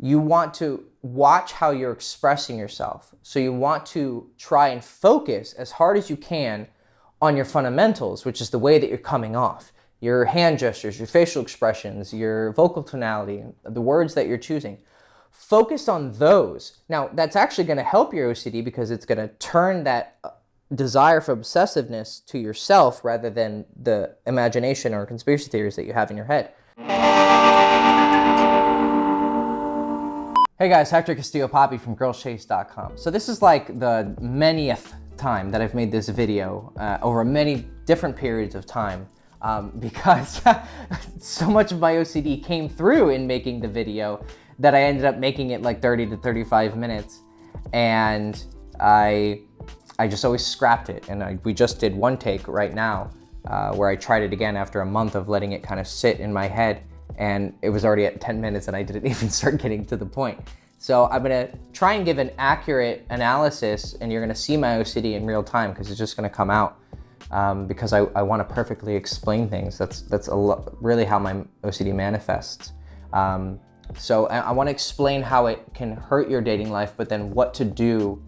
You want to watch how you're expressing yourself. So you want to try and focus as hard as you can on your fundamentals, which is the way that you're coming off. Your hand gestures, your facial expressions, your vocal tonality, the words that you're choosing. Focus on those. Now, that's actually going to help your OCD because it's going to turn that desire for obsessiveness to yourself rather than the imagination or conspiracy theories that you have in your head. Hey guys, Hector Castillo-Poppy from girlschase.com. So this is like the manyth time that I've made this video over many different periods of time because so much of my OCD came through in making the video that I ended up making it like 30 to 35 minutes, and I just always scrapped it. And we just did one take right now where I tried it again after a month of letting it kind of sit in my head, and it was already at 10 minutes and I didn't even start getting to the point. So I'm gonna try and give an accurate analysis, and you're gonna see my OCD in real time because it's just gonna come out because I wanna perfectly explain things. That's really how my OCD manifests. So I wanna explain how it can hurt your dating life, but then what to do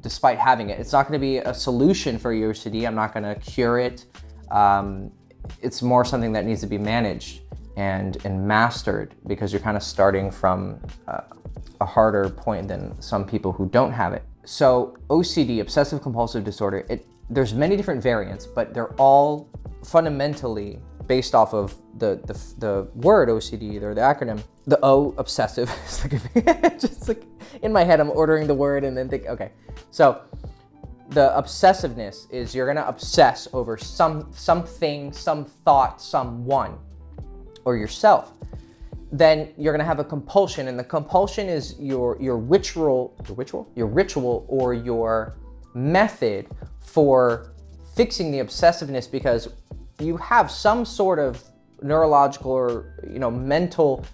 despite having it. It's not gonna be a solution for your OCD. I'm not gonna cure it. It's more something that needs to be managed and mastered because you're kind of starting from a harder point than some people who don't have it. So OCD, Obsessive Compulsive Disorder, there's many different variants, but they're all fundamentally based off of the word OCD, or the acronym. The O, obsessive, just like in my head, I'm ordering the word and then think, okay. So the obsessiveness is you're gonna obsess over something, some thought, someone, or yourself. Then you're gonna have a compulsion, and the compulsion is your ritual or your method for fixing the obsessiveness, because you have some sort of neurological or mental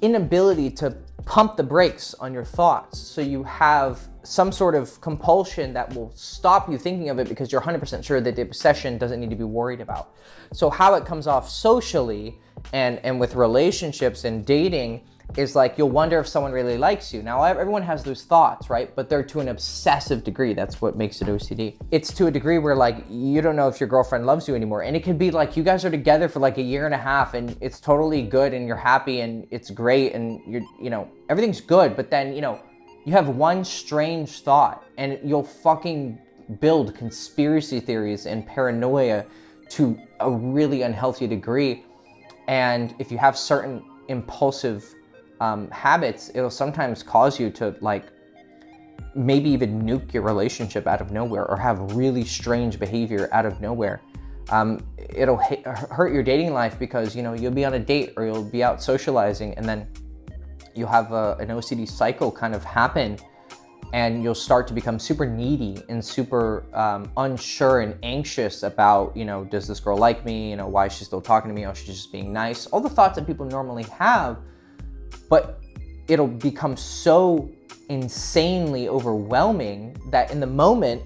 inability to pump the brakes on your thoughts. So you have some sort of compulsion that will stop you thinking of it because you're 100% sure that the obsession doesn't need to be worried about. So how it comes off socially and with relationships and dating is like you'll wonder if someone really likes you. Now, everyone has those thoughts, right? But they're to an obsessive degree. That's what makes it OCD. It's to a degree where like you don't know if your girlfriend loves you anymore. And it could be like you guys are together for like a year and a half and it's totally good and you're happy and it's great and everything's good. But then, you have one strange thought and you'll fucking build conspiracy theories and paranoia to a really unhealthy degree. And if you have certain impulsive habits, it'll sometimes cause you to like maybe even nuke your relationship out of nowhere or have really strange behavior out of nowhere. It'll hurt your dating life because you'll be on a date or you'll be out socializing and then you'll have an OCD cycle kind of happen, and you'll start to become super needy and super unsure and anxious about, does this girl like me? Why is she still talking to me? Oh, she's just being nice. All the thoughts that people normally have, but it'll become so insanely overwhelming that in the moment,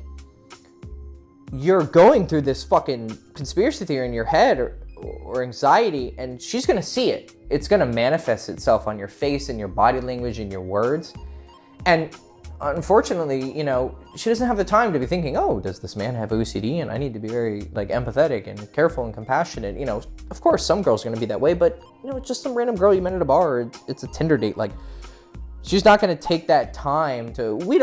you're going through this fucking conspiracy theory in your head or anxiety, and she's gonna see it. It's gonna manifest itself on your face and your body language and your words. And unfortunately, she doesn't have the time to be thinking, oh, does this man have OCD? And I need to be very like empathetic and careful and compassionate. Of course, some girls are gonna be that way, but it's just some random girl you met at a bar, or it's a Tinder date. Like, she's not gonna take that time to, we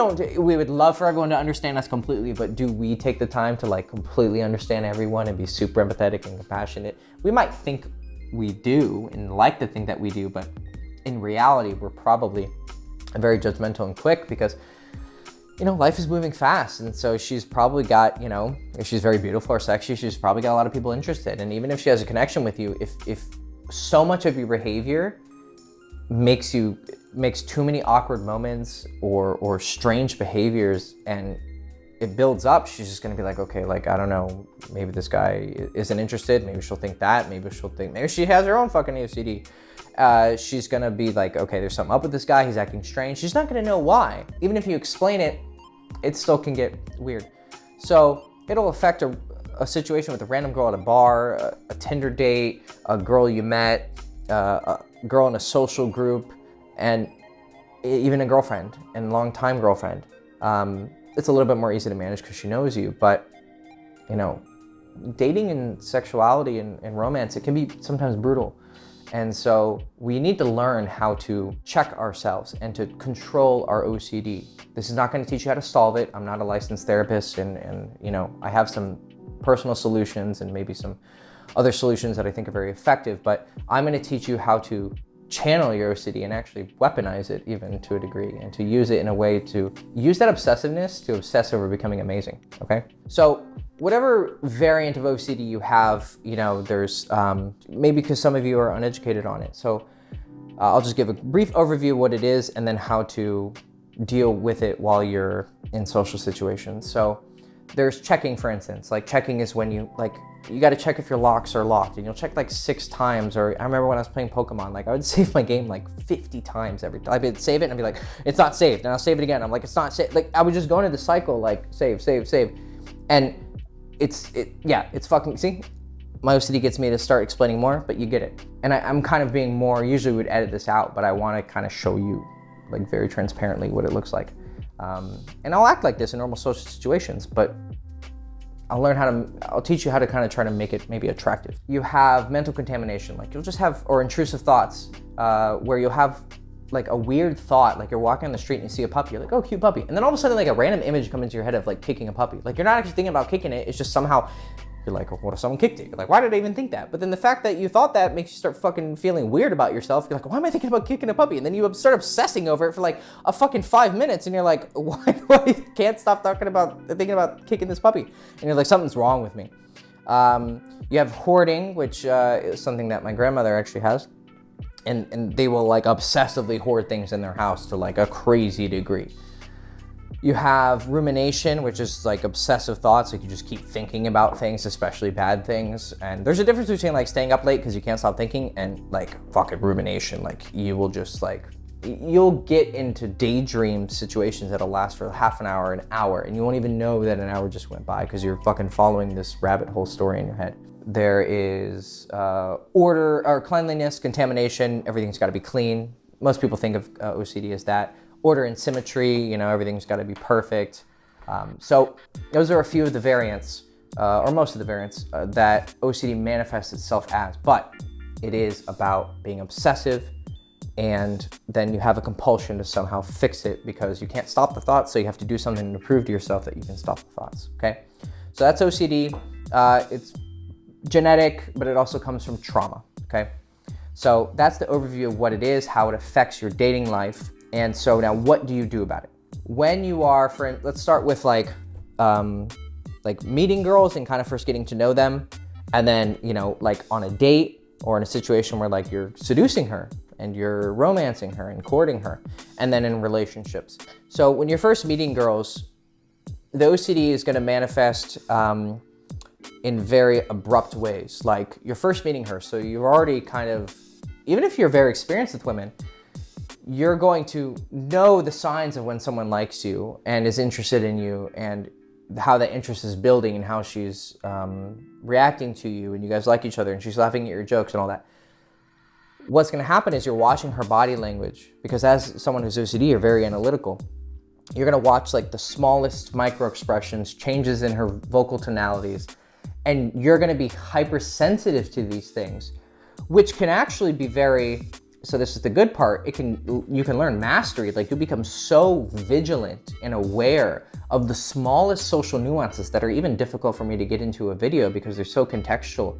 would love for everyone to understand us completely, but do we take the time to like completely understand everyone and be super empathetic and compassionate? We might think we do and like to think that we do, but in reality, we're probably very judgmental and quick because life is moving fast. And so she's probably got, if she's very beautiful or sexy, she's probably got a lot of people interested. And even if she has a connection with you, if so much of your behavior makes too many awkward moments or strange behaviors and it builds up, she's just gonna be like, okay, like, I don't know, maybe this guy isn't interested. Maybe she'll think that. Maybe she has her own fucking OCD. She's gonna be like, okay, there's something up with this guy. He's acting strange. She's not gonna know why. Even if you explain it, it still can get weird. So it'll affect a situation with a random girl at a bar, a Tinder date, a girl you met, a girl in a social group, And even a girlfriend and long-time girlfriend, it's a little bit more easy to manage because she knows you. But, you know, dating and sexuality and romance, it can be sometimes brutal. And so we need to learn how to check ourselves and to control our OCD. This is not going to teach you how to solve it. I'm not a licensed therapist, and you know, I have some personal solutions and maybe some other solutions that I think are very effective, but I'm going to teach you how to channel your OCD and actually weaponize it even to a degree, and to use it in a way to use that obsessiveness to obsess over becoming amazing, okay? So whatever variant of OCD you have, you know, there's maybe because some of you are uneducated on it. So I'll just give a brief overview of what it is and then how to deal with it while you're in social situations. So there's checking, for instance. Like checking is when you got to check if your locks are locked, and you'll check like 6 times. Or I remember when I was playing Pokemon, like I would save my game like 50 times every time. I would save it and I'd be like, it's not saved, and I'll save it again. I'm like, it's not saved. Like I would just go into the cycle, like save, and it's fucking, see, my OCD gets me to start explaining more, but you get it. And I'm kind of being more, usually we'd edit this out, but I want to kind of show you like very transparently what it looks like. And I'll act like this in normal social situations, but I'll teach you how to kind of try to make it maybe attractive. You have mental contamination, like you'll just have, or intrusive thoughts, where you'll have like a weird thought, like you're walking on the street and you see a puppy, you're like, oh, cute puppy. And then all of a sudden like a random image comes into your head of like kicking a puppy. Like you're not actually thinking about kicking it, it's just somehow, you're like, oh, what if someone kicked it? You're like, why did I even think that? But then the fact that you thought that makes you start fucking feeling weird about yourself. You're like, why am I thinking about kicking a puppy? And then you start obsessing over it for like a fucking 5 minutes, and you're like, why do I can't stop thinking about kicking this puppy? And you're like, something's wrong with me. You have hoarding, which is something that my grandmother actually has. And they will like obsessively hoard things in their house to like a crazy degree. You have rumination, which is like obsessive thoughts, like you just keep thinking about things, especially bad things. And there's a difference between like staying up late because you can't stop thinking and like fucking rumination. Like you will just like, you'll get into daydream situations that'll last for half an hour, an hour, and you won't even know that an hour just went by because you're fucking following this rabbit hole story in your head. There is order or cleanliness, contamination, everything's gotta be clean. Most people think of OCD as that. Order and symmetry, you know, everything's gotta be perfect. So those are a few of the variants, or most of the variants, that OCD manifests itself as, but it is about being obsessive, and then you have a compulsion to somehow fix it because you can't stop the thoughts, so you have to do something to prove to yourself that you can stop the thoughts, okay? So that's OCD. It's genetic, but it also comes from trauma, okay? So that's the overview of what it is, how it affects your dating life. And so now what do you do about it? When you are, let's start with like meeting girls and kind of first getting to know them. And then, you know, like on a date or in a situation where like you're seducing her and you're romancing her and courting her, and then in relationships. So when you're first meeting girls, the OCD is gonna manifest in very abrupt ways. Like you're first meeting her, so you're already kind of, even if you're very experienced with women, you're going to know the signs of when someone likes you and is interested in you, and how that interest is building and how she's reacting to you, and you guys like each other and she's laughing at your jokes and all that. What's gonna happen is you're watching her body language, because as someone who's OCD, you're very analytical. You're gonna watch like the smallest micro expressions, changes in her vocal tonalities, and you're gonna be hypersensitive to these things, which can actually be very, so this is the good part, you can learn mastery. Like you'll become so vigilant and aware of the smallest social nuances that are even difficult for me to get into a video because they're so contextual,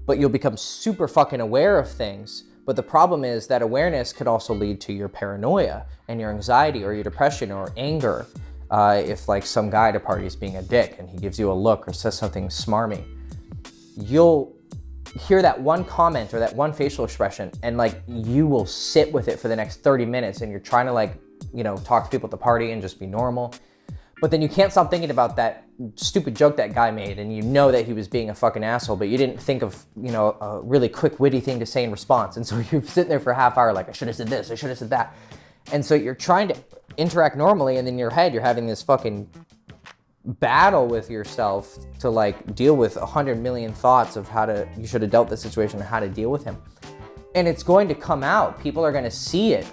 but you'll become super fucking aware of things. But the problem is that awareness could also lead to your paranoia and your anxiety or your depression or anger. If like some guy at a party is being a dick and he gives you a look or says something smarmy, you'll hear that one comment or that one facial expression, and like you will sit with it for the next 30 minutes, and you're trying to like, you know, talk to people at the party and just be normal. But then you can't stop thinking about that stupid joke that guy made, and you know that he was being a fucking asshole, but you didn't think of, you know, a really quick, witty thing to say in response. And so you're sitting there for a half hour like, I should have said this, I should have said that. And so you're trying to interact normally, and in your head, you're having this fucking battle with yourself to like deal with 100 million thoughts of you should have dealt this situation and how to deal with him. And it's going to come out. People are going to see it.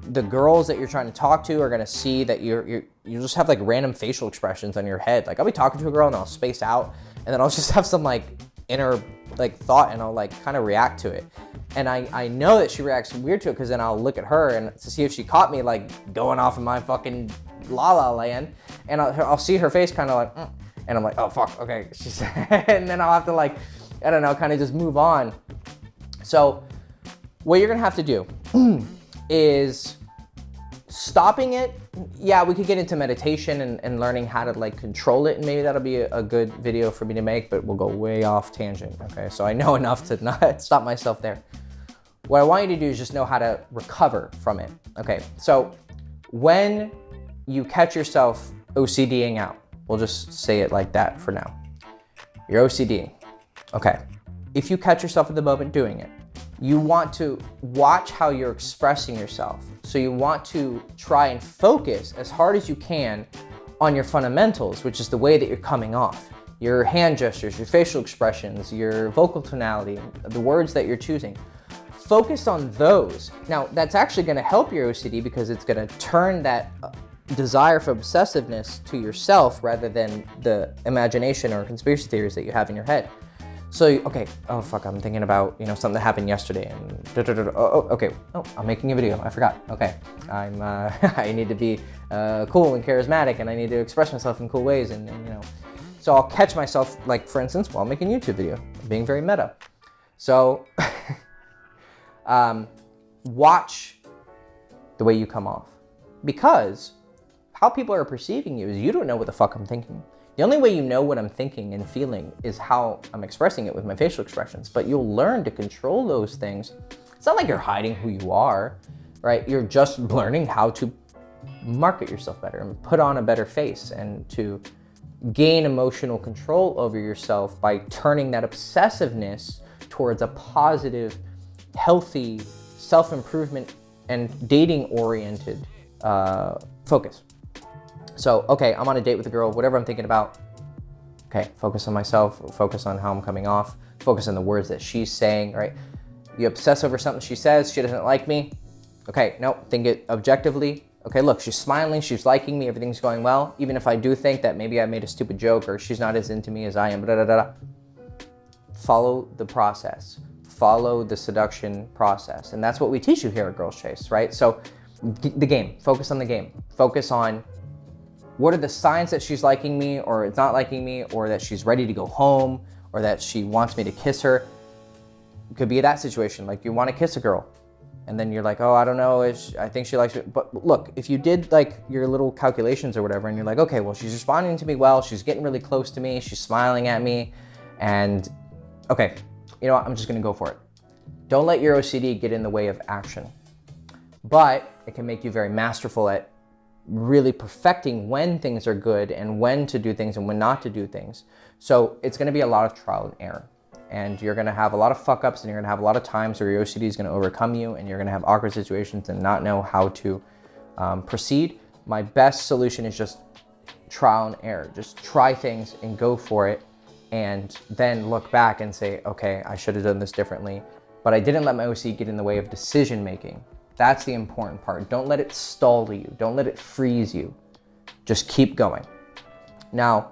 the girls that you're trying to talk to are gonna see that you just have like random facial expressions on your head. Like I'll be talking to a girl and I'll space out, and then I'll just have some like inner like thought, and I'll like kind of react to it. And I know that she reacts weird to it, because then I'll look at her and to see if she caught me like going off in my fucking la la land, and I'll see her face kind of like, and I'm like, oh fuck, okay, she's, and then I'll have to like, I don't know, kind of just move on. So what you're gonna have to do is stopping it. Yeah, we could get into meditation and learning how to like control it, and maybe that'll be a good video for me to make, but we'll go way off tangent, okay? So I know enough to not stop myself there. What I want you to do is just know how to recover from it, okay? So when you catch yourself OCDing out, we'll just say it like that for now. You're OCDing, okay. If you catch yourself at the moment doing it, you want to watch how you're expressing yourself. So you want to try and focus as hard as you can on your fundamentals, which is the way that you're coming off. Your hand gestures, your facial expressions, your vocal tonality, the words that you're choosing. Focus on those. Now, that's actually gonna help your OCD, because it's gonna turn that desire for obsessiveness to yourself rather than the imagination or conspiracy theories that you have in your head. So, okay, oh fuck, I'm thinking about, something that happened yesterday, and okay, I'm making a video, I forgot. Okay, I need to be cool and charismatic, and I need to express myself in cool ways, and so I'll catch myself, like for instance, while making a YouTube video, being very meta. So, watch the way you come off, because how people are perceiving you is you don't know what the fuck I'm thinking. The only way you know what I'm thinking and feeling is how I'm expressing it with my facial expressions, but you'll learn to control those things. It's not like you're hiding who you are, right? You're just learning how to market yourself better and put on a better face, and to gain emotional control over yourself by turning that obsessiveness towards a positive, healthy, self-improvement and dating-oriented focus. So, okay, I'm on a date with a girl, whatever I'm thinking about, okay, focus on myself, focus on how I'm coming off, focus on the words that she's saying, right? You obsess over something she says, she doesn't like me. Okay, no, think it objectively. Okay, look, she's smiling, she's liking me, everything's going well. Even if I do think that maybe I made a stupid joke, or she's not as into me as I am, follow the process. Follow the seduction process. And that's what we teach you here at Girls Chase, right? So the game, focus on the game. Focus on what are the signs that she's liking me, or it's not liking me, or that she's ready to go home, or that she wants me to kiss her. It could be that situation, like you want to kiss a girl, and then you're like, oh, I don't know, I think she likes me. But look, if you did like your little calculations or whatever, and you're like, okay, well, she's responding to me well, she's getting really close to me, she's smiling at me, and okay, you know what, I'm just gonna go for it. Don't let your OCD get in the way of action. But it can make you very masterful at really perfecting when things are good and when to do things and when not to do things. So it's gonna be a lot of trial and error. And you're gonna have a lot of fuck ups, and you're gonna have a lot of times where your OCD is gonna overcome you, and you're gonna have awkward situations and not know how to proceed. My best solution is just trial and error. Just try things and go for it, and then look back and say, okay, I should have done this differently, but I didn't let my OCD get in the way of decision making. That's the important part. Don't let it stall you. Don't let it freeze you. Just keep going. Now,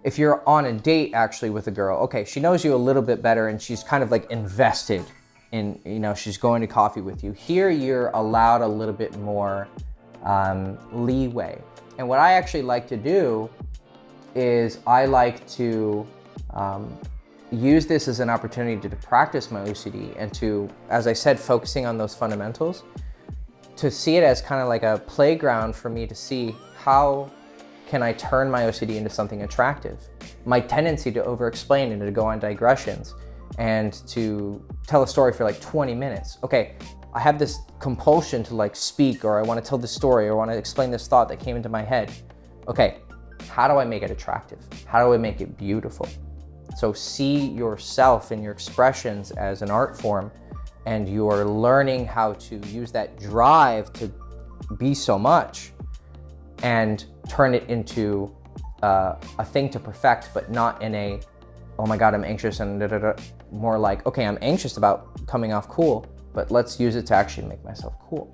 if you're on a date actually with a girl, okay, she knows you a little bit better, and she's kind of like invested in, she's going to coffee with you. Here, you're allowed a little bit more leeway. And what I actually like to do is I like to use this as an opportunity to practice my OCD, and to, as I said, focusing on those fundamentals, to see it as kind of like a playground for me to see how can I turn my OCD into something attractive. My tendency to over-explain and to go on digressions and to tell a story for like 20 minutes. Okay, I have this compulsion to like speak, or I want to tell this story, or I want to explain this thought that came into my head. Okay, how do I make it attractive? How do I make it beautiful? So see yourself and your expressions as an art form, and you're learning how to use that drive to be so much and turn it into a thing to perfect, but not in a, oh my God, I'm anxious, and more like, okay, I'm anxious about coming off cool, but let's use it to actually make myself cool.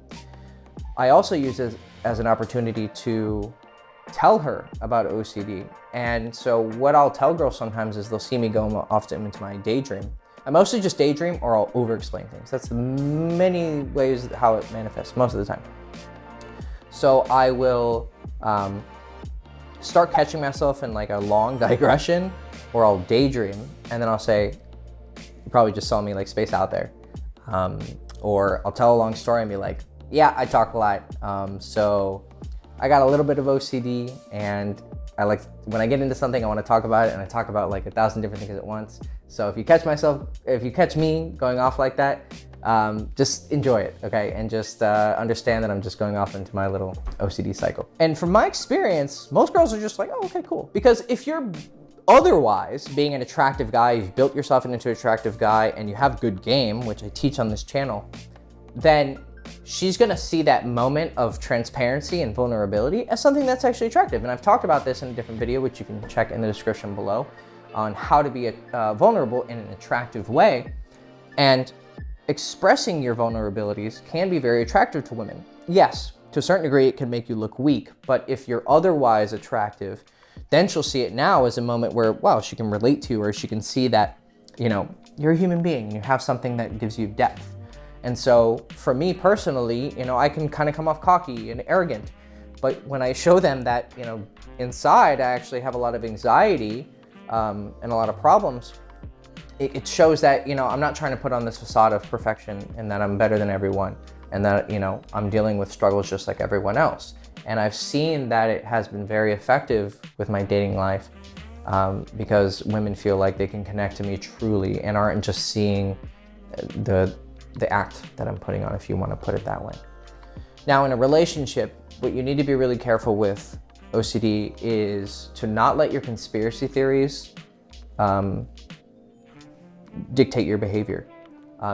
I also use it as an opportunity to tell her about OCD. And so what I'll tell girls sometimes is they'll see me go off into my daydream. I mostly just daydream, or I'll over-explain things. That's the many ways how it manifests most of the time. So I will start catching myself in like a long digression, or I'll daydream, and then I'll say, you probably just saw me like space out there. Or I'll tell a long story and be like, yeah, I talk a lot. So I got a little bit of OCD, and I like, when I get into something, I want to talk about it, and I talk about like 1,000 different things at once. So if you catch me going off like that, just enjoy it, okay? And just understand that I'm just going off into my little OCD cycle. And from my experience, most girls are just like, oh, okay, cool. Because if you're otherwise being an attractive guy, you've built yourself into an attractive guy, and you have good game, which I teach on this channel, then she's gonna see that moment of transparency and vulnerability as something that's actually attractive. And I've talked about this in a different video, which you can check in the description below, on how to be vulnerable in an attractive way. And expressing your vulnerabilities can be very attractive to women. Yes, to a certain degree, it can make you look weak, but if you're otherwise attractive, then she'll see it now as a moment where, wow, she can relate to, or she can see that, you know, you're a human being, you have something that gives you depth. And so for me personally, you know, I can kind of come off cocky and arrogant, but when I show them that, you know, inside I actually have a lot of anxiety and a lot of problems, it shows that, you know, I'm not trying to put on this facade of perfection and that I'm better than everyone, and that, you know, I'm dealing with struggles just like everyone else. And I've seen that it has been very effective with my dating life, because women feel like they can connect to me truly and aren't just seeing the act that I'm putting on, if you want to put it that way. Now, in a relationship, what you need to be really careful with OCD is to not let your conspiracy theories dictate your behavior.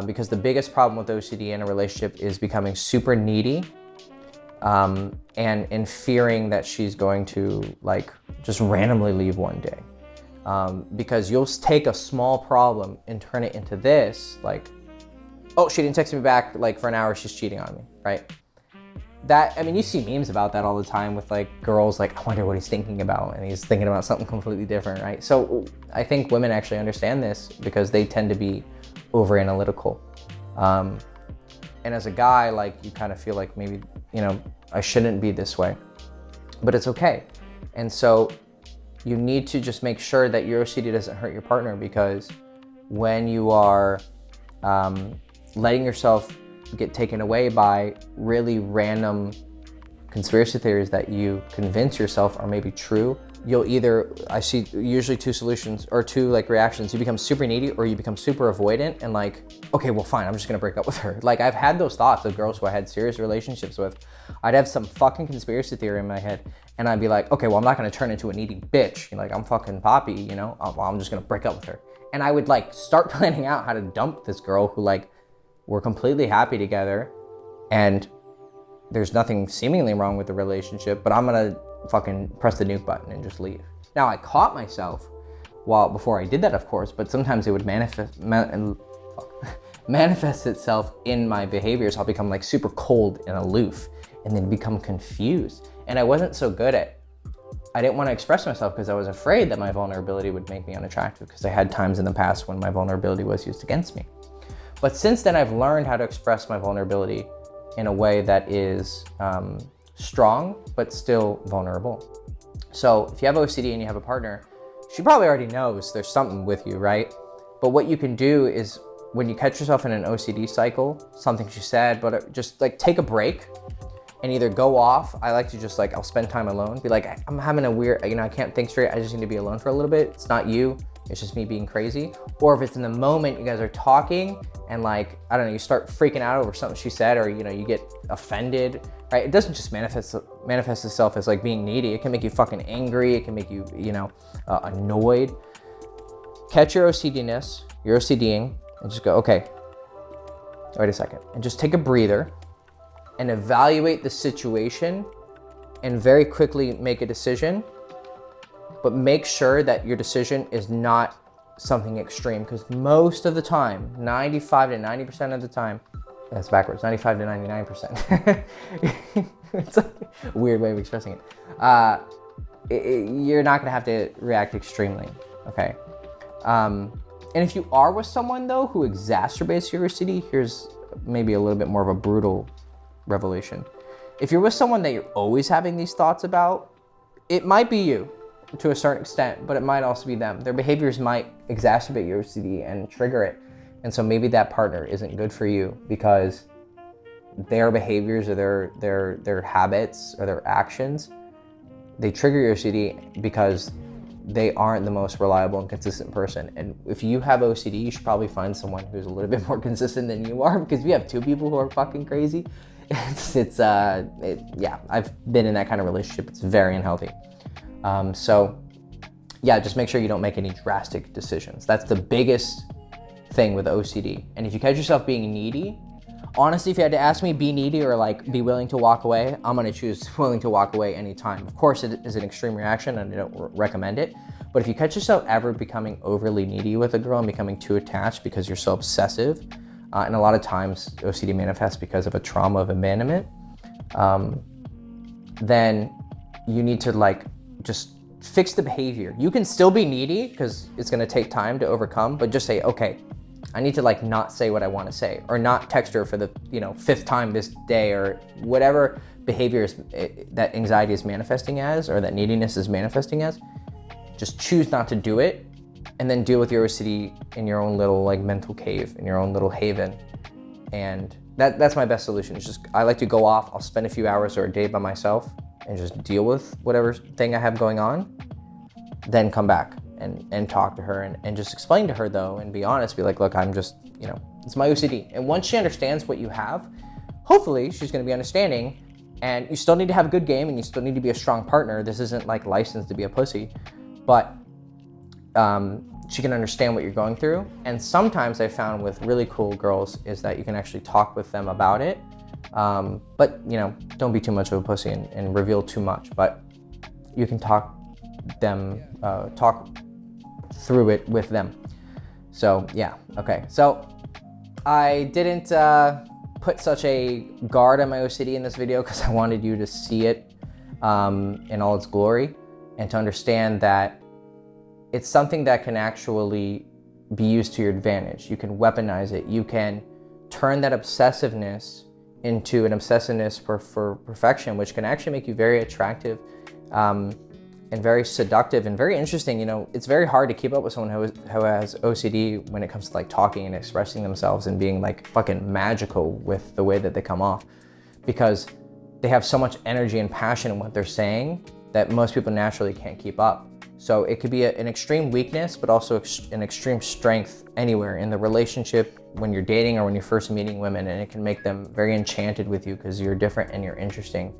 Because the biggest problem with OCD in a relationship is becoming super needy, and fearing that she's going to like just randomly leave one day. Because you'll take a small problem and turn it into this, like, oh, she didn't text me back like for an hour, she's cheating on me, right? That, I mean, you see memes about that all the time with like girls like, I wonder what he's thinking about, and he's thinking about something completely different, right? So I think women actually understand this because they tend to be over analytical. And as a guy, like, you kind of feel like maybe, you know, I shouldn't be this way, but it's okay. And so you need to just make sure that your OCD doesn't hurt your partner, because when you are letting yourself get taken away by really random conspiracy theories that you convince yourself are maybe true, you'll either, I see usually two solutions or two like reactions. You become super needy, or you become super avoidant and like, okay, well fine, I'm just gonna break up with her. Like, I've had those thoughts of girls who I had serious relationships with. I'd have some fucking conspiracy theory in my head, and I'd be like, okay, well, I'm not gonna turn into a needy bitch. Like, I'm fucking Poppy, you know? Well, I'm just gonna break up with her. And I would like start planning out how to dump this girl who like, we're completely happy together, and there's nothing seemingly wrong with the relationship, but I'm gonna fucking press the nuke button and just leave. Now, I caught myself before I did that, of course, but sometimes it would manifest itself in my behaviors. I'll become like super cold and aloof, and then become confused. And I wasn't so good at, I didn't want to express myself because I was afraid that my vulnerability would make me unattractive, because I had times in the past when my vulnerability was used against me. But since then, I've learned how to express my vulnerability in a way that is strong, but still vulnerable. So if you have OCD and you have a partner, she probably already knows there's something with you, right? But what you can do is, when you catch yourself in an OCD cycle, something she said, but just like take a break and either go off. I like to just like, I'll spend time alone, be like, I'm having a weird, you know, I can't think straight. I just need to be alone for a little bit. It's not you. It's just me being crazy. Or if it's in the moment, you guys are talking and like, I don't know, you start freaking out over something she said, or, you know, you get offended, right? It doesn't just manifest itself as like being needy. It can make you fucking angry. It can make you, you know, annoyed. Catch your OCDness, your OCDing, and just go, okay, wait a second. And just take a breather and evaluate the situation and very quickly make a decision. But make sure that your decision is not something extreme, because most of the time, 95 to 90% of the time, that's backwards, 95 to 99%. It's like a weird way of expressing it. You're not gonna have to react extremely, okay? And if you are with someone though who exacerbates your OCD, here's maybe a little bit more of a brutal revelation. If you're with someone that you're always having these thoughts about, it might be you to a certain extent, but it might also be them. Their behaviors might exacerbate your OCD and trigger it. And so maybe that partner isn't good for you because their behaviors or their habits or their actions, they trigger your OCD because they aren't the most reliable and consistent person. And if you have OCD, you should probably find someone who's a little bit more consistent than you are, because if you have two people who are fucking crazy, yeah, I've been in that kind of relationship. It's very unhealthy. So yeah, just make sure you don't make any drastic decisions. That's the biggest thing with OCD. And if you catch yourself being needy, honestly, if you had to ask me, be needy or like be willing to walk away, I'm gonna choose willing to walk away anytime. Of course, it is an extreme reaction and I don't recommend it. But if you catch yourself ever becoming overly needy with a girl and becoming too attached because you're so obsessive, and a lot of times OCD manifests because of a trauma of abandonment, then you need to like just fix the behavior. You can still be needy because it's gonna take time to overcome, but just say, okay, I need to like not say what I want to say, or not text her for the 5th time this day, or whatever behaviors that anxiety is manifesting as, or that neediness is manifesting as. Just choose not to do it, and then deal with your OCD in your own little like mental cave, in your own little haven. And that's my best solution. It's just, I like to go off. I'll spend a few hours or a day by myself and just deal with whatever thing I have going on, then come back and talk to her and just explain to her though, and be honest, be like, look, I'm just, it's my OCD. And once she understands what you have, hopefully she's gonna be understanding, and you still need to have a good game and you still need to be a strong partner. This isn't like licensed to be a pussy, but she can understand what you're going through. And sometimes I found with really cool girls is that you can actually talk with them about it. But don't be too much of a pussy and reveal too much, but you can talk through it with them. So yeah, okay. So I didn't put such a guard on my OCD in this video because I wanted you to see it in all its glory, and to understand that it's something that can actually be used to your advantage. You can weaponize it. You can turn that obsessiveness into an obsessiveness for perfection, which can actually make you very attractive and very seductive and very interesting. It's very hard to keep up with someone who has OCD when it comes to like talking and expressing themselves and being like fucking magical with the way that they come off, because they have so much energy and passion in what they're saying that most people naturally can't keep up. So it could be an extreme weakness, but also an extreme strength anywhere in the relationship, when you're dating or when you're first meeting women, and it can make them very enchanted with you because you're different and you're interesting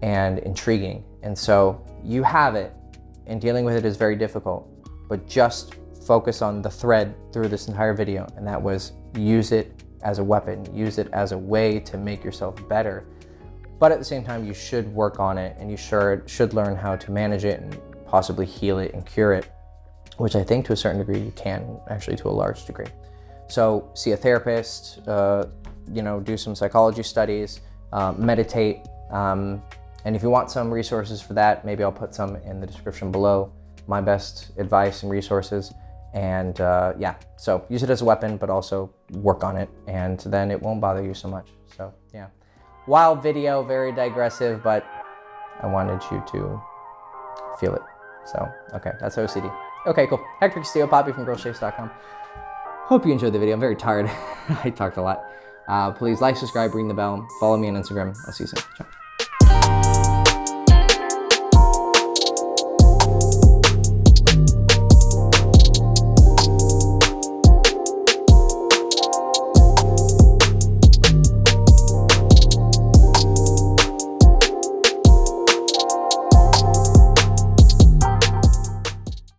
and intriguing. And so you have it, and dealing with it is very difficult, but just focus on the thread through this entire video, and that was use it as a weapon, use it as a way to make yourself better. But at the same time, you should work on it, and you should learn how to manage it and possibly heal it and cure it, which I think to a certain degree you can, actually to a large degree. So see a therapist, do some psychology studies, meditate, and if you want some resources for that, maybe I'll put some in the description below, my best advice and resources. And yeah, so use it as a weapon, but also work on it, and then it won't bother you so much. So yeah, wild video, very digressive, but I wanted you to feel it. So, okay, that's OCD. Okay, cool. Hector Castillo, Poppy from girlschase.com. Hope you enjoyed the video. I'm very tired. I talked a lot. Please like, subscribe, ring the bell, follow me on Instagram. I'll see you soon. Ciao.